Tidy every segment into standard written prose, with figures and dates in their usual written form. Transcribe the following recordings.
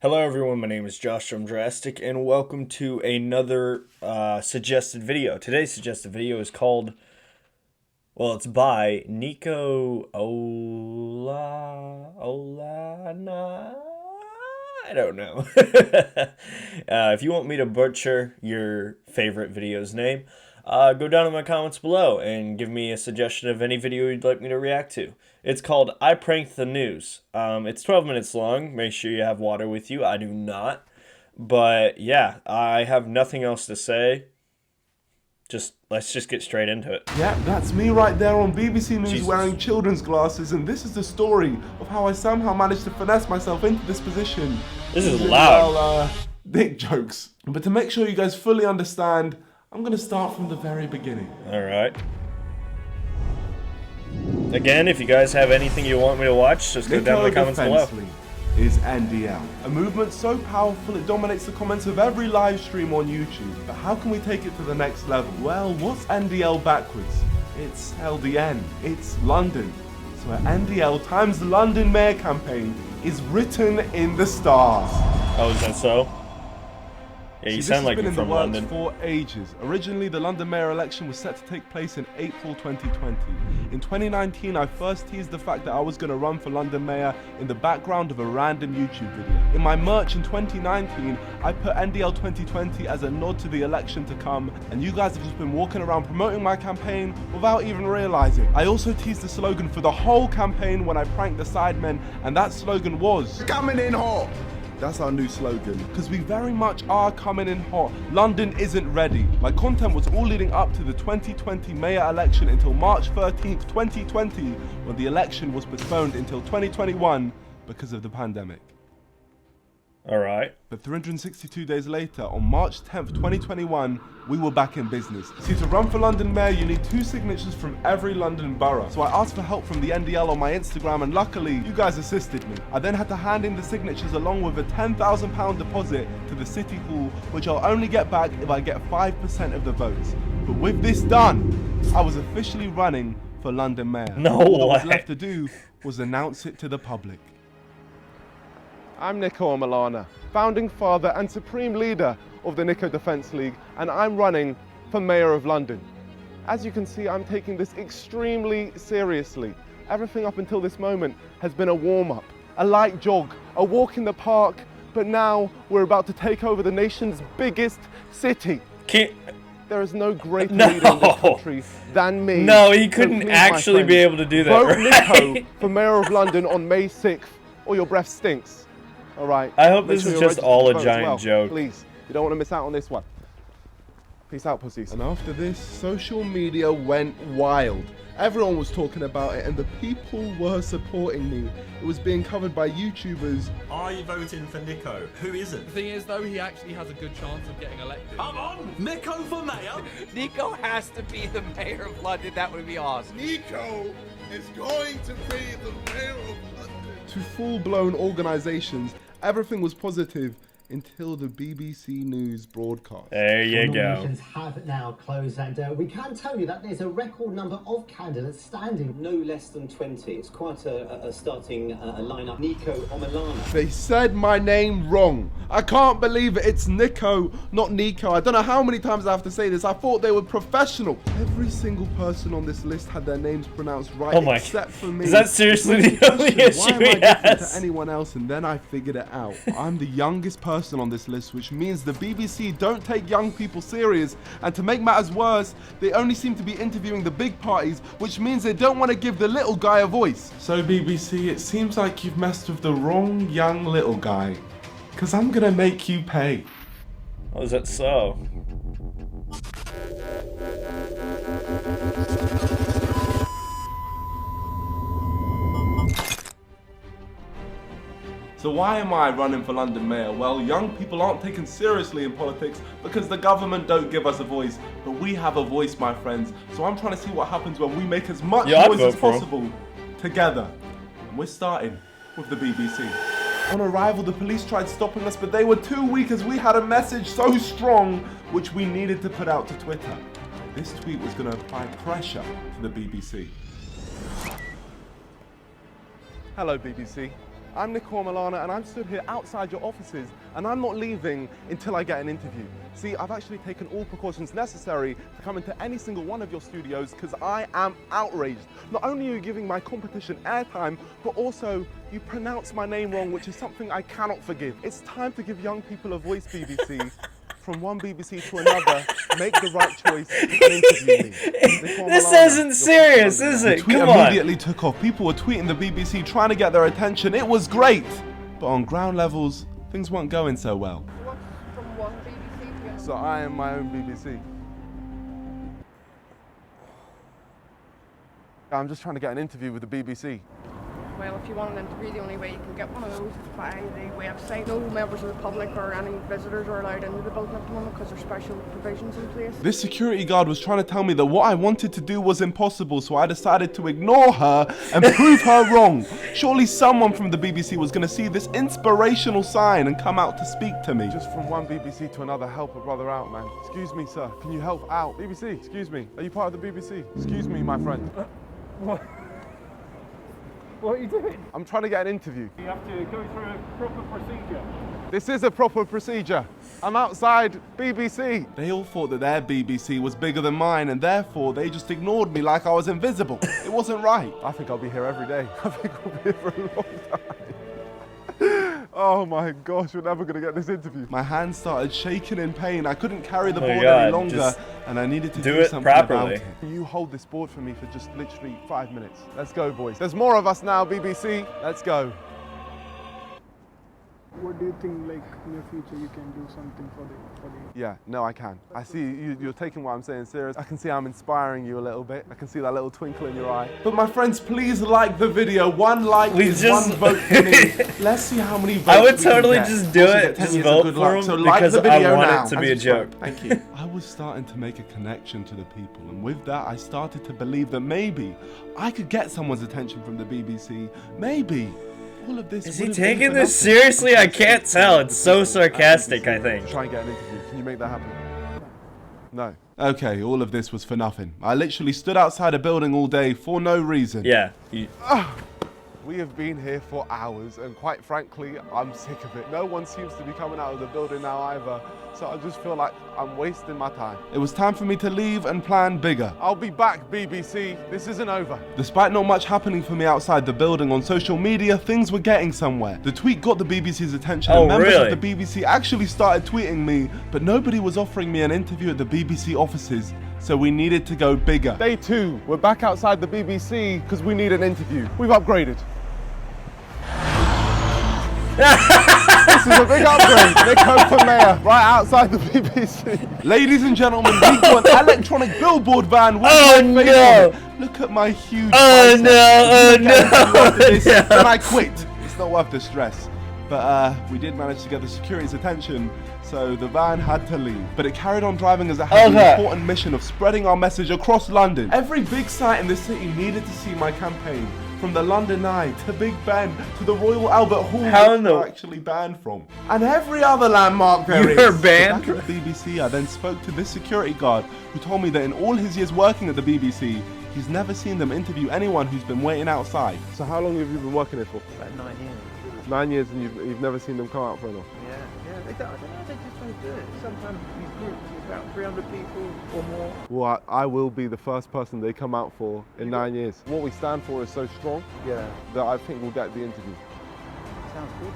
Hello everyone, my name is Josh from Drastic and welcome to another suggested video. Today's suggested video is called, well, it's by Niko Olana. I don't know. If you want me to butcher your favorite video's name, go down in my comments below and give me a suggestion of any video you'd like me to react to. It's called I Pranked the News. It's 12 minutes long. Make sure you have water with you. I do not. But yeah, I have nothing else to say. Let's just get straight into it. Yeah, that's me right there on BBC News Jesus. wearing children's glasses, and this is the story of how I somehow managed to finesse myself into this position. This is loud. Well, dick jokes. But to make sure you guys fully understand, I'm gonna start from the very beginning. Alright. Again, if you guys have anything you want me to watch, just go down in the comments below. Is NDL. A movement so powerful it dominates the comments of every live stream on YouTube. But how can we take it to the next level? Well, what's NDL backwards? It's LDN. It's London. So NDL times the London Mayor campaign is written in the stars. Oh, is that so? Yeah, you sound like you're from London. This has been in the works for ages. Originally, the London mayor election was set to take place in April 2020. In 2019, I first teased the fact that I was going to run for London mayor in the background of a random YouTube video. In my merch in 2019, I put NDL 2020 as a nod to the election to come, and you guys have just been walking around promoting my campaign without even realizing. I also teased the slogan for the whole campaign when I pranked the sidemen, and that slogan was "Coming in hot." That's our new slogan, because we very much are coming in hot. London isn't ready. My content was all leading up to the 2020 mayor election until March 13th, 2020, when the election was postponed until 2021 because of the pandemic. Alright. But 362 days later, on March 10th, 2021, we were back in business. See, to run for London Mayor, you need 2 signatures from every London borough. So I asked for help from the NDL on my Instagram, and luckily, you guys assisted me. I then had to hand in the signatures along with a £10,000 deposit to the City Hall, which I'll only get back if I get 5% of the votes. But with this done, I was officially running for London Mayor. No All that was way. left to do was announce it to the public. I'm Niko Omilana, founding father and supreme leader of the Niko Defence League, and I'm running for Mayor of London. As you can see, I'm taking this extremely seriously. Everything up until this moment has been a warm-up, a light jog, a walk in the park, but now we're about to take over the nation's biggest city. There is no greater leader in this country than me. No, he couldn't actually be able to do that, Vote right? Niko for Mayor of London on May 6th, or your breath stinks. All right. I hope Make this sure is you're just registered all to a vote as giant well. joke. Please, you don't want to miss out on this one. Peace out, pussies. And after this, social media went wild. Everyone was talking about it, and the people were supporting me. It was being covered by YouTubers. Are you voting for Niko? Who isn't? The thing is, though, he actually has a good chance of getting elected. Come on! Niko for mayor? Niko has to be the mayor of London. That would be awesome. Niko is going to be the mayor of London. To full-blown organizations, everything was positive until the BBC News broadcast. There you go. Nominations have now closed, and we can tell you that there's a record number of candidates standing. No less than 20. It's quite a starting lineup. Nikos Omilana. They said my name wrong. I can't believe it. It's Niko, not Niko. I don't know how many times I have to say this. I thought they were professional. Every single person on this list had their names pronounced right, Oh my. except for me. Is that seriously the only Why issue am I he different has? to anyone else? And then I figured it out. I'm the youngest person on this list, which means the BBC don't take young people serious, and to make matters worse, they only seem to be interviewing the big parties, which means they don't want to give the little guy a voice. So BBC, it seems like you've messed with the wrong young little guy, because I'm gonna make you pay. Oh, is that so? So why am I running for London Mayor? Well, young people aren't taken seriously in politics because the government don't give us a voice. But we have a voice, my friends. So I'm trying to see what happens when we make as much Yeah, I'd noise vote as for him. possible together. And we're starting with the BBC. On arrival, the police tried stopping us, but they were too weak as we had a message so strong which we needed to put out to Twitter. This tweet was going to apply pressure to the BBC. Hello, BBC. I'm Niko Omilana, and I'm stood here outside your offices, and I'm not leaving until I get an interview. See, I've actually taken all precautions necessary to come into any single one of your studios because I am outraged. Not only are you giving my competition airtime, but also you pronounce my name wrong, which is something I cannot forgive. It's time to give young people a voice, BBC. From one BBC to another, make the right choice and interview me. This isn't serious, is it? The tweet Come on. immediately took off. People were tweeting the BBC, trying to get their attention. It was great. But on ground levels, things weren't going so well. From one BBC to So I am my own BBC. I'm just trying to get an interview with the BBC. Well, if you want an interview, the only way you can get one of those is by the website. No members of the public or any visitors are allowed into the building at the moment because there's special provisions in place. This security guard was trying to tell me that what I wanted to do was impossible, so I decided to ignore her and prove her wrong. Surely someone from the BBC was going to see this inspirational sign and come out to speak to me. Just from one BBC to another, help a brother out, man. Excuse me, sir. Can you help out? BBC, excuse me. Are you part of the BBC? Excuse me, my friend. What? What are you doing? I'm trying to get an interview. You have to go through a proper procedure. This is a proper procedure. I'm outside BBC. They all thought that their BBC was bigger than mine, and therefore they just ignored me like I was invisible. It wasn't right. I think I'll be here every day. I think I'll be here for a long time. Oh my gosh, we're never gonna get this interview. My hands started shaking in pain. I couldn't carry the board any longer, and I needed to do something properly. about it. You hold this board for me for just literally 5 minutes. Let's go, boys. There's more of us now, BBC. Let's go. What do you think, like, in your future you can do something for the Yeah, no, I can. I see you're taking what I'm saying serious. I can see I'm inspiring you a little bit. I can see that little twinkle in your eye. But my friends, please like the video. One like is one vote for me. Let's see how many votes I would we can totally get. just do it, just vote for him, So like because the video I want now. it to be a joke. Thank you. I was starting to make a connection to the people, and with that, I started to believe that maybe I could get someone's attention from the BBC. Maybe. All of this Is he taking this seriously? I can't tell. It's so sarcastic, I think. Try and get an interview. Can you make that happen? No. Okay, all of this was for nothing. I literally stood outside a building all day for no reason. Yeah. We have been here for hours, and quite frankly, I'm sick of it. No one seems to be coming out of the building now either, so I just feel like I'm wasting my time. It was time for me to leave and plan bigger. I'll be back, BBC. This isn't over. Despite not much happening for me outside the building, on social media, things were getting somewhere. The tweet got the BBC's attention, and members of the BBC actually started tweeting me, but nobody was offering me an interview at the BBC offices, so we needed to go bigger. Day 2, we're back outside the BBC because we need an interview. We've upgraded. This is a big upgrade. Niko for mayor, right outside the BBC. Ladies and gentlemen, we got an electronic billboard van with my face on it. Look at my huge bicep. Then I quit. It's not worth the stress. But we did manage to get the security's attention, so the van had to leave. But it carried on driving as it had the important mission of spreading our message across London. Every big site in the city needed to see my campaign. From the London Eye to Big Ben to the Royal Albert Hall, which we're actually banned from, and every other landmark there is. You're banned? Back at the BBC, I then spoke to this security guard who told me that in all his years working at the BBC, he's never seen them interview anyone who's been waiting outside. So how long have you been working here for? About 9 years. 9 years, and you've never seen them come out for enough? Yeah, I don't know, they just don't do it. Sometimes these groups, it's about 300 people or more. Well, I will be the first person they come out for in 9 years. What we stand for is so strong that I think we'll get the interview. Sounds good.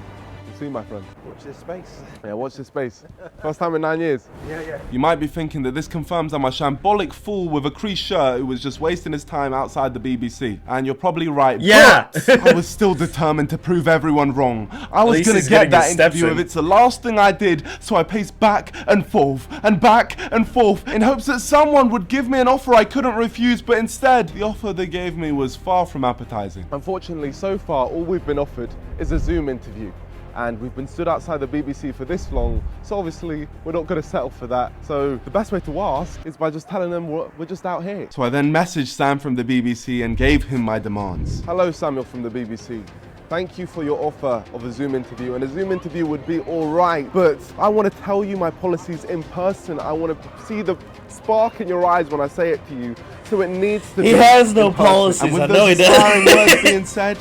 You see, my friend? Watch this space. Yeah, watch this space. First time in 9 years. Yeah. You might be thinking that this confirms I'm a shambolic fool with a creased shirt who was just wasting his time outside the BBC. And you're probably right. Yeah! But I was still determined to prove everyone wrong. I was going to get that interview if it's the last thing I did, so I paced back and forth in hopes that someone would give me an offer I couldn't refuse, but instead, the offer they gave me was far from appetizing. Unfortunately, so far, all we've been offered is a Zoom interview. And we've been stood outside the BBC for this long, so obviously we're not going to settle for that. So the best way to ask is by just telling them we're just out here. So I then messaged Sam from the BBC and gave him my demands. Hello, Samuel from the BBC. Thank you for your offer of a Zoom interview, and a Zoom interview would be all right, but I want to tell you my policies in person. I want to see the spark in your eyes when I say it to you, so it needs to be. He has no policies, and with I know he those inspiring does. words being said,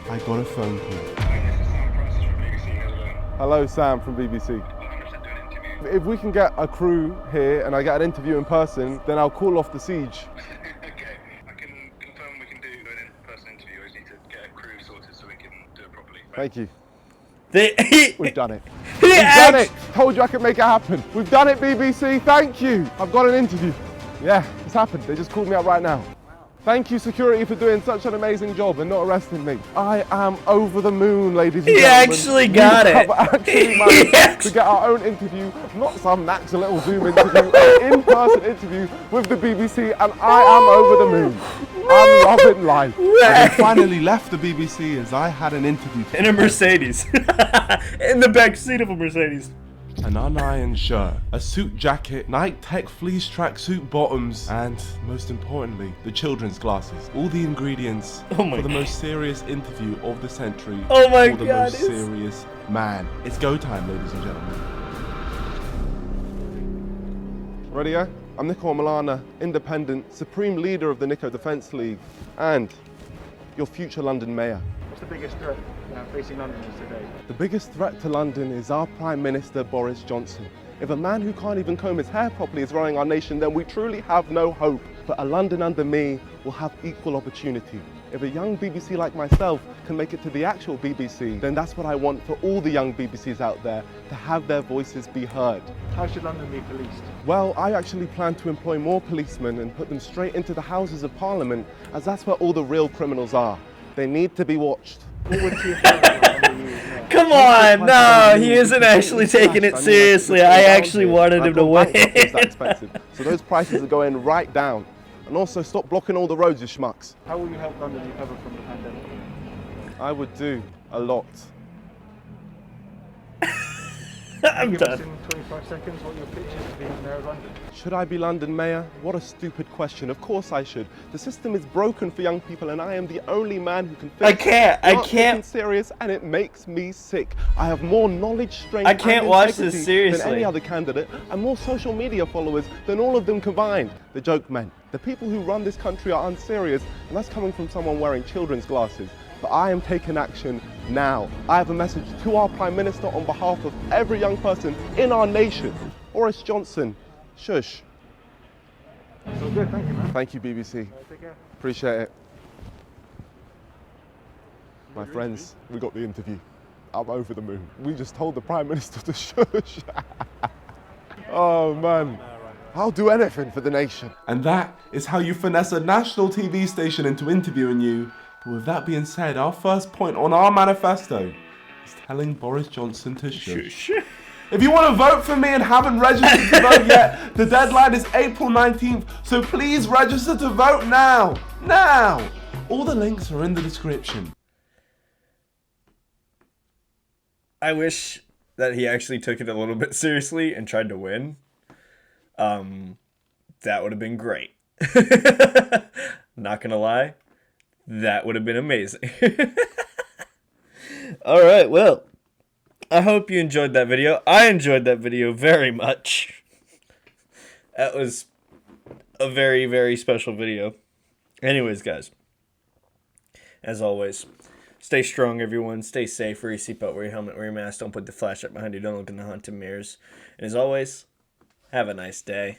I got a phone call. Hello, Sam from BBC. If we can get a crew here and I get an interview in person, then I'll call off the siege. Okay, I can confirm we can do an in-person interview. I just need to get a crew sorted so we can do it properly. Thank you. They, We've done it. We've done it. Told you I could make it happen. We've done it, BBC. Thank you. I've got an interview. Yeah, it's happened. They just called me up right now. Thank you, security, for doing such an amazing job and not arresting me. I am over the moon, ladies and gentlemen. He actually got it. We have actually managed to get our own interview, not some nax little Zoom interview, an in-person interview with the BBC, and I am over the moon. I'm loving life. I finally left the BBC as I had an interview. In a Mercedes. In the back seat of a Mercedes. An unironed shirt, a suit jacket, Nike Tech fleece tracksuit bottoms, and most importantly, the children's glasses. All the ingredients for the most serious interview of the century. Oh my for the God, most serious man. It's go time, ladies and gentlemen. Ready, yeah? I'm Niko Omilana, independent, supreme leader of the Niko Defence League, and your future London mayor. What's the biggest threat facing Londoners today? The biggest threat to London is our Prime Minister, Boris Johnson. If a man who can't even comb his hair properly is running our nation, then we truly have no hope. But a London under me will have equal opportunity. If a young BBC like myself can make it to the actual BBC, then that's what I want for all the young BBCs out there, to have their voices be heard. How should London be policed? Well, I actually plan to employ more policemen and put them straight into the Houses of Parliament, as that's where all the real criminals are. They need to be watched. Come on, no, he isn't actually taking it seriously. I actually wanted him to win. So those prices are going right down. And also stop blocking all the roads, you schmucks. How will you help London recover from the pandemic? I would do a lot. I'm Give done. us in 25 seconds what your pitch is to be mayor of London. Should I be London mayor? What a stupid question. Of course I should. The system is broken for young people and I am the only man who can fix it. I can't. It's serious and it makes me sick. I have more knowledge, strength, I can't and watch this integrity seriously. than any other candidate and more social media followers than all of them combined. The joke men. The people who run this country are unserious, and that's coming from someone wearing children's glasses. But I am taking action now. I have a message to our Prime Minister on behalf of every young person in our nation. Boris Johnson, shush. So good, thank you, man. Thank you, BBC. Take care. Appreciate it. My friends, we got the interview. I'm over the moon. We just told the Prime Minister to shush. Oh, man. I'll do anything for the nation. And that is how you finesse a national TV station into interviewing you. But with that being said, our first point on our manifesto is telling Boris Johnson to shush. If you want to vote for me and haven't registered to vote yet, the deadline is April 19th, so please register to vote now. Now! All the links are in the description. I wish that he actually took it a little bit seriously and tried to win. That would have been great. Not gonna lie, that would have been amazing. Alright, well, I hope you enjoyed that video. I enjoyed that video very much. That was a very, very special video. Anyways, guys, as always, stay strong, everyone. Stay safe. Wear your seatbelt, wear your helmet, wear your mask. Don't put the flashlight behind you. Don't look in the haunted mirrors. And as always, have a nice day.